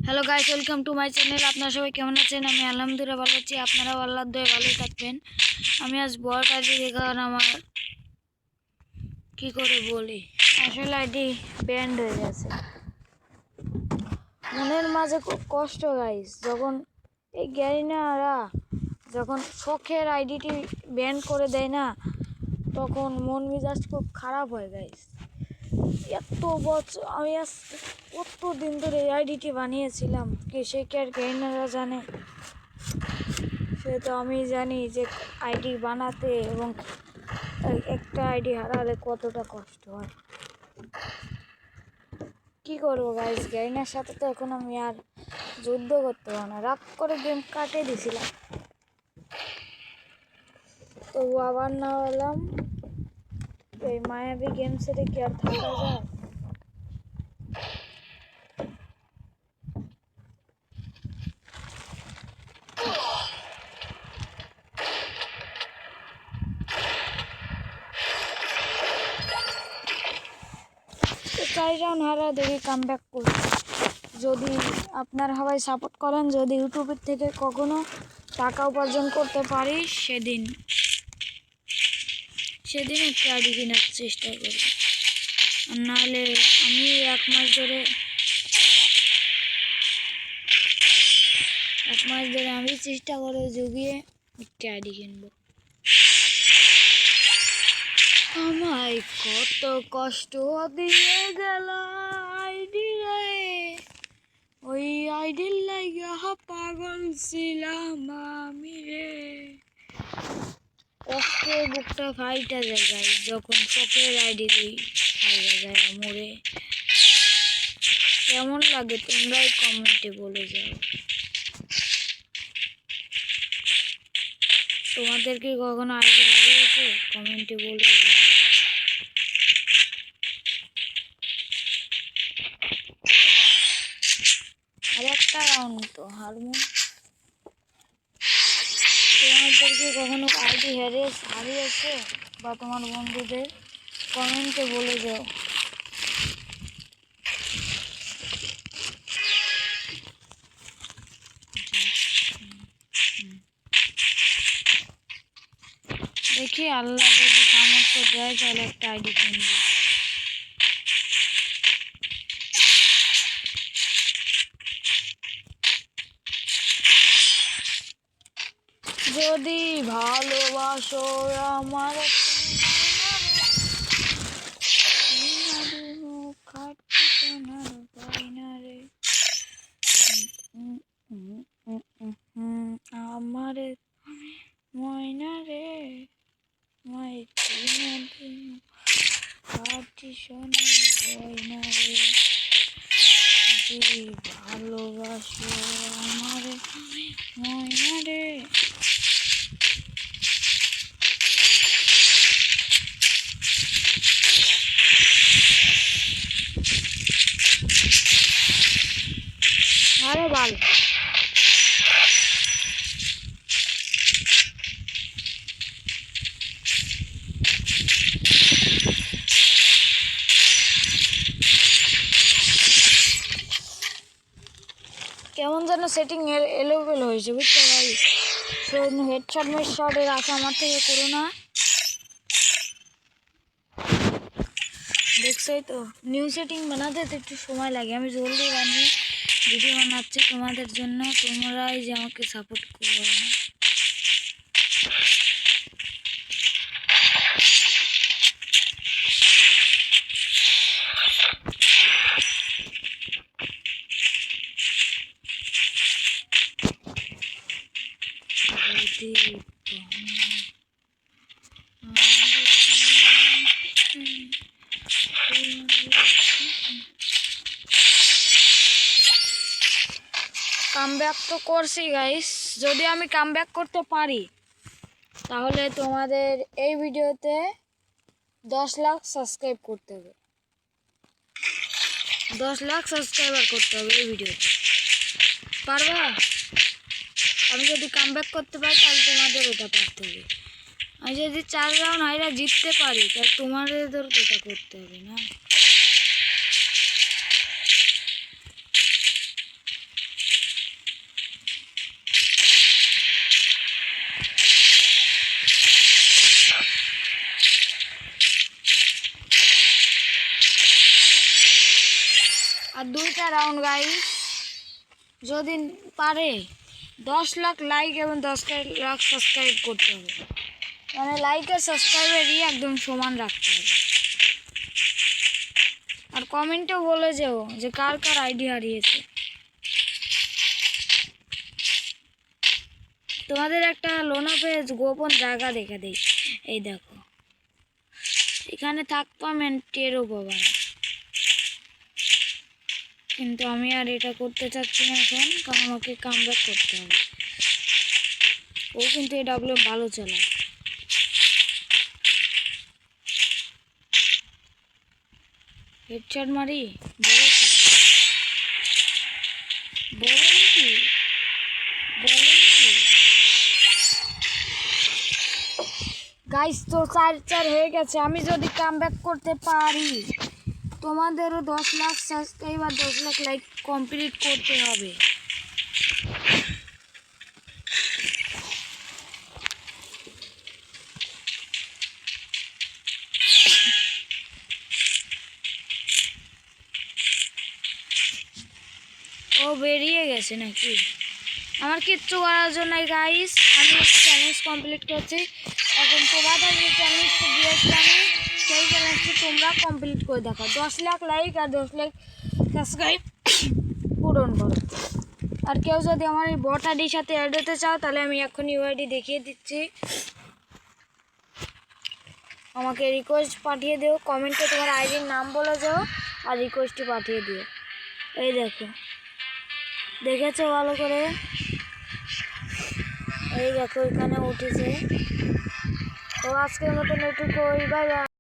Hello guys, welcome to my channel. আপনারা সবাই কেমন আছেন? আমি আলহামদুলিল্লাহ ভালো আছি। আপনারাও আল্লাহর দয়ায় ভালোই থাকবেন। আমি আজ বড় আইডি দেখার আমার কি করে বলি, আসলে আইডি ব্যান্ড হয়ে গেছে। মনের মাঝে খুব কষ্ট গাইস, যখন এই গ্যারিনারা যখন শখের আইডিটি ব্যান্ড করে দেয় না, তখন মন মেজাজ খুব খারাপ হয় গাইস। এত বছর আমি আজ কত দিন ধরে এই আইডিটি বানিয়েছিলাম, সে কি আর গেইনাররা জানে? সে তো আমি জানি যে আইডি বানাতে এবং একটা আইডি হারালে কতটা কষ্ট হয়। কি করবো গাইস, গেইনার সাথে তো এখন আমি আর যুদ্ধ করতে পারবো না, রাগ করে গেম কাটিয়ে দিয়েছিলাম। তো আবার না হলাম এই মায়াবী গেম সেটে কি আর থাকা যায়? তো 4 রাউন্ড হারা দেখি কাম ব্যাক করি। যদি আপনারা সবাই সাপোর্ট করেন, যদি ইউটিউবের থেকে কখনো টাকা উপার্জন করতে পারি, সেদিন একটু আইডি কেনার চেষ্টা করি। আর নাহলে আমি 1 মাস ধরে আমি চেষ্টা করে জুগিয়ে একটি আইডি কিনবো। আমায় কত কষ্ট দিয়ে গেল আইডি রে, ওই আইডির লাইগা পাগল ছিলাম আমি রে। কষ্টে বুকটা ফাইটা যায় যখন শখের আইডি ফাইটা যায় মরে। কেমন লাগে তোমরাই কমেন্টে বলে যাও। তোমাদের কি কখনো আইডি হারিয়েছে? কমেন্টে বলে যাও। আর একটা রাউন্ড তো হারমো। তোমাদের কি কখনো আইডি হারিয়েছে বা তোমার বন্ধুদের? কমেন্টে বলে যাও। দেখি আল্লাহ যদি সামর্থ্য দেয় তাহলে একটা আইডি কিনবো। যদি ভালোবাসো আমার আমারে ময়না রে, যদি ভালোবাসো আমারে ময়না রে। আরে বাল, কেমন যেন সেটিং এলোমেলো হয়েছে বুঝতে পারি। হেডশট মেডশটের আশা আমার থেকে করো না। দেখছোই তো, নিউ সেটিং বানাতে তো একটু সময় লাগে। আমি জলদি বানিয়ে ভিডিও বানাচ্ছি তোমাদের জন্য, তোমরাই যে আমাকে সাপোর্ট করো না। কামব্যাক তো করছি গাইস, যদি আমি কামব্যাক করতে পারি তাহলে তোমাদের এই ভিডিওতে 10 লাখ সাবস্ক্রাইব করতে হবে। 10 লাখ সাবস্ক্রাইবার করতে হবে এই ভিডিওতে। পারবা? আমি যদি কামব্যাক করতে পারি তাহলে তোমাদের ওটা পারতে হবে। আমি যদি 4 রাউন্ড হাইরা জিততে পারি তাহলে তোমাদের ওটা করতে হবে না। 2টা রাউন্ড গাইস, যদি পারে 10 লাখ লাইক এবং 10 লাখ সাবস্ক্রাইব করতে হবে, মানে লাইক আর সাবস্ক্রাইবারই একদম সমান রাখতে হবে। আর কমেন্টেও বলে যেও যে কার কার আইডি হারিয়েছে। তোমাদের একটা লোনা পেজ গোপন জায়গা দেখে দেই, এই দেখো এখানে থাকতাম টেরও পাবা না, কিন্তু আমি আর এটা করতে চাচ্ছি না এখন, কারণ আমাকে কামব্যাক করতে হবে। ও কিন্তু এই ডাব্লিউ ভালো চালায়। হেডশট মারি, বলো কি বলো কি বলো কি গাইস, তো 4-4 হয়ে গেছে। আমি যদি কামব্যাক করতে পারি, তোমাদেরও 10 লাখ সাবস্ক্রাইব আর 10 লাখ লাইক কমপ্লিট করতে হবে। ও বেরিয়ে গেছে নাকি? আমার কিচ্ছু করার জন্য গাইস, আমি চ্যালেঞ্জ কমপ্লিট করছি। এখন তোমাদের যে চ্যালেঞ্জটা দিয়েছি আমি, সেই চ্যালেঞ্জটি তোমরা কমপ্লিট করে দেখো। 10 লাখ লাইক আর 10 লাখ সাবস্ক্রাইব পূরণ করো। আর কেউ যদি আমার এই বট আইডির সাথে অ্যাড হতে চাও, তাহলে আমি এখন ইউআইডি দেখিয়ে দিচ্ছি। আমাকে রিকোয়েস্ট পাঠিয়ে দিও, কমেন্টে তোমার আইডির নাম বলে যাও আর রিকোয়েস্টটি পাঠিয়ে দিও। এই দেখো, দেখেছো ভালো করে? এই দেখো এখানে উঠেছে। তো আজকের মতন এটুকুই, বাই বাই।